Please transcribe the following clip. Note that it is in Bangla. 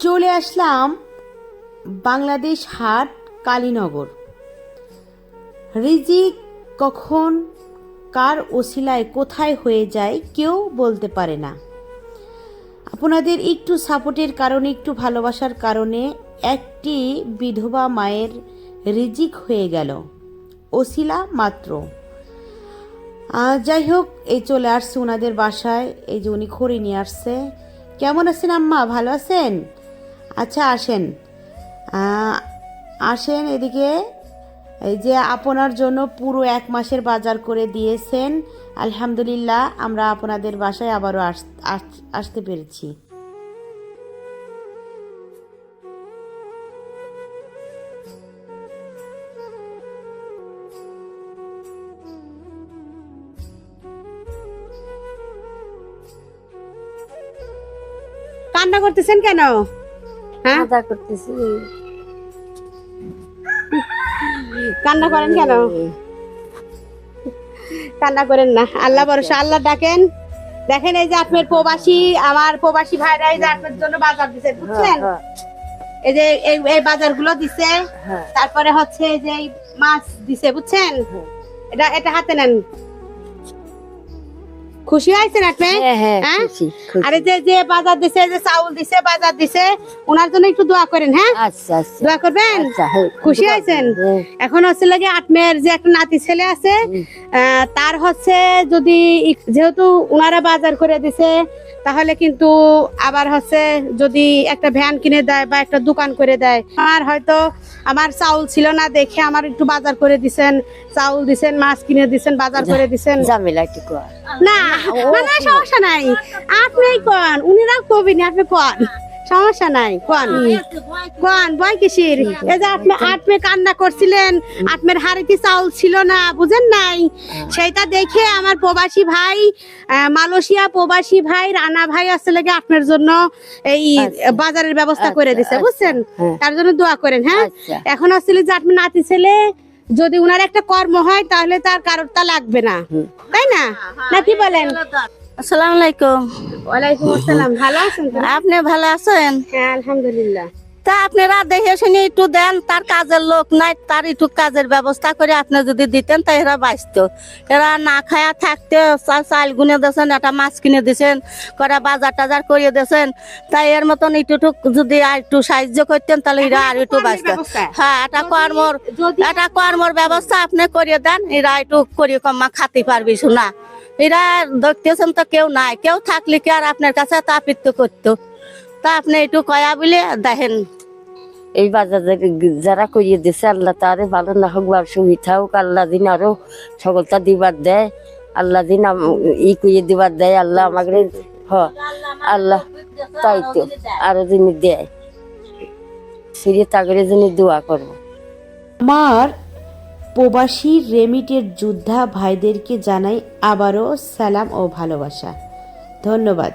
চলে আসলাম বাংলাদেশ হাট কালীনগর। রিজিক কখন কার ওসিলায় কোথায় হয়ে যায় কেউ বলতে পারে না। আপনাদের একটু সাপোর্টের কারণে, একটু ভালোবাসার কারণে একটি বিধবা মায়ের রিজিক হয়ে গেল, ওসিলা মাত্র। যাই হোক, এই চলে আসছে ওনাদের বাসায়। এই যে উনি খড়ি নিয়ে আসছে। কেমন আছেন আম্মা, ভালো আছেন? আচ্ছা আসেন, আসেন এদিকে। এই যে আপনার জন্য পুরো 1 মাসের বাজার করে দিয়েছেন। আলহামদুলিল্লাহ, আমরা আপনাদের বাসায় আবারও আসতে পেরেছি। কান্না করতেছেন কেন? হ্যাঁ, কান্না করতেছি। কান্না করেন কেন? কান্না করেন না, আল্লাহ ভরসা, আল্লাহ ডাকেন। দেখেন, এই যে আপনার প্রবাসী, আমার প্রবাসী ভাইরা এই যে আপনার জন্য বাজার দিছে, বুঝছেন? এই যে এই বাজারগুলো দিছে, তারপরে হচ্ছে এই যে মাছ দিছে, বুঝছেন? এটা হাতে নেন। খুশি হয়েছেন আপনি? হ্যাঁ, আরে যে বাজার দিছে, যে চাউল দিছে, বাজার দিছে, ওনার জন্য একটু দোয়া করেন। হ্যাঁ, আচ্ছা আচ্ছা, দোয়া করবেন। খুশি হয়েছেন? এখন হচ্ছে লাগে আপনার যে একটা নাতি ছেলে আছে, তার হচ্ছে যদি যেহেতু ওনারা বাজার করে দিছে, তাহলে কিন্তু আবার হচ্ছে যদি একটা ভ্যান কিনে দেয় বা একটা দোকান করে দেয়। আর হয়তো আমার চাউল ছিল না দেখে আমার একটু বাজার করে দিছেন, চাউল দিছেন, মাছ কিনে দিছেন, বাজার করে দিছেন। জামিলা একটু কর না না, সমস্যা নাই, আপনি কন, উনিরা কবিনি, আপনি কন, সমস্যা নাই, কন কন, ভয় কিসির? এই যে আপনি কান্না করছিলেন, আপনার হাড়িতে চাউল ছিল না, বুঝেন নাই? সেইটা দেখে আমার প্রবাসী ভাই, মালয়েশিয়া প্রবাসী ভাই রানা ভাই আসলে লাগে আপনার জন্য এই বাজারের ব্যবস্থা করে দিছে, বুঝছেন? তার জন্য দোয়া করেন। হ্যাঁ, এখন আসলে যে আপনি নাতি ছেলে, যদি উনার একটা কর্ম হয় তাহলে তার কারোর তা লাগবে না, তাই না? না কি বলেন? আসসালামু আলাইকুম। ওয়ালাইকুম আসসালাম। ভালো আছেন? আপনি ভালো আছেন? হ্যাঁ, আলহামদুলিল্লাহ। তা আপনারা দেখে শুনে একটু দেন, তার কাজের লোক নাই, তার একটু কাজের ব্যবস্থা করে আপনি যদি দিতেন তা এরা বাঁচতো। এরা না খায়া থাকতে চাল গুনে দিয়েছেন, একটা মাছ কিনে দিয়েছেন, করে বাজার টাজার করিয়ে দিয়েছেন। তাই এর মতন একটু যদি আর একটু সাহায্য করতেন তাহলে এরা আর একটু বাঁচত। হ্যাঁ, একটা কর্মর ব্যবস্থা আপনি করিয়ে দেন, এরা একটু করিয়ে কমা খাতে পারবি শোনা। এরা দেখতেছেন তো কেউ নাই, কেউ থাকলে কি আর আপনার কাছে তাপিত করতো? তা আপনি একটু কয়া বলে দেখেন। এই বাজারে যারা করিয়ে দিছে, আল্লাহ তারে ভালো না হোক বা সুবিধা হোক, আল্লাহ দিন আরো সকলটা দিবার দেয়, আল্লাহ দিন ই করিয়ে দিবার দেয়, আল্লাহ আমাকে আল্লাহ তাই তো আরো জিনিস দেয়, সিরিয়ে তাগরে যিনি দোয়া করবো। আমার প্রবাসী রেমিটেড যোদ্ধা ভাইদেরকে জানাই আবারও সালাম ও ভালোবাসা। ধন্যবাদ।